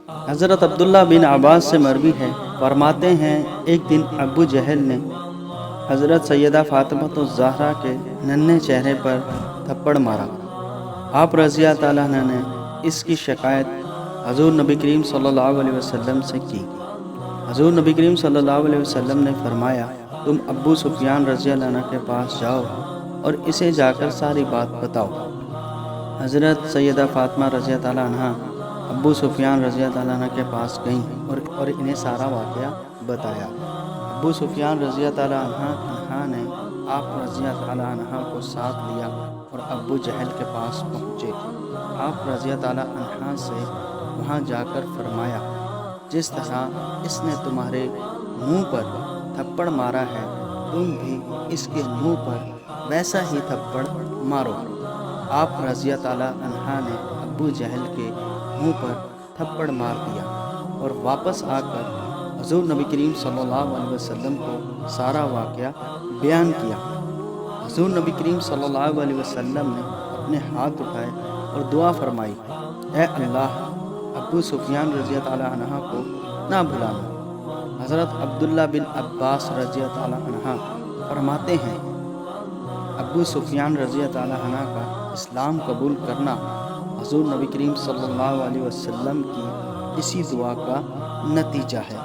حضرت عبداللہ بن عباس سے مروی ہے، فرماتے ہیں ایک دن ابو جہل نے حضرت سیدہ فاطمہ الزہرا کے ننھے چہرے پر تھپڑ مارا۔ آپ رضی اللہ تعالیٰ عنہ نے اس کی شکایت حضور نبی کریم صلی اللہ علیہ وسلم سے کی۔ حضور نبی کریم صلی اللہ علیہ وسلم نے فرمایا، تم ابو سفیان رضی اللہ عنہ کے پاس جاؤ اور اسے جا کر ساری بات بتاؤ۔ حضرت سیدہ فاطمہ رضی اللہ عنہ ابو سفیان رضی اللہ عنہ کے پاس گئیں اور انہیں سارا واقعہ بتایا۔ ابو سفیان رضی اللہ عنہ نے آپ رضی اللہ عنہ کو ساتھ لیا اور ابو جہل کے پاس پہنچے۔ آپ رضی اللہ عنہ سے وہاں جا کر فرمایا، جس طرح اس نے تمہارے منہ پر تھپڑ مارا ہے، تم بھی اس کے منہ پر ویسا ہی تھپڑ مارو۔ آپ رضی اللہ عنہ نے ابو جہل کے منہ پر تھپڑ مار دیا اور واپس آ کر حضور نبی کریم صلی اللہ علیہ وسلم کو سارا واقعہ بیان کیا۔ حضور نبی کریم صلی اللہ علیہ وسلم نے اپنے ہاتھ اٹھائے اور دعا فرمائی، اے اللہ، ابو سفیان رضی اللہ عنہ کو نہ بھلانا۔ حضرت عبداللہ بن عباس رضی اللہ عنہ فرماتے ہیں، ابو سفیان رضی اللہ عنہ کا اسلام قبول کرنا حضور نبی کریم صلی اللہ علیہ وسلم کی اسی دعا کا نتیجہ ہے۔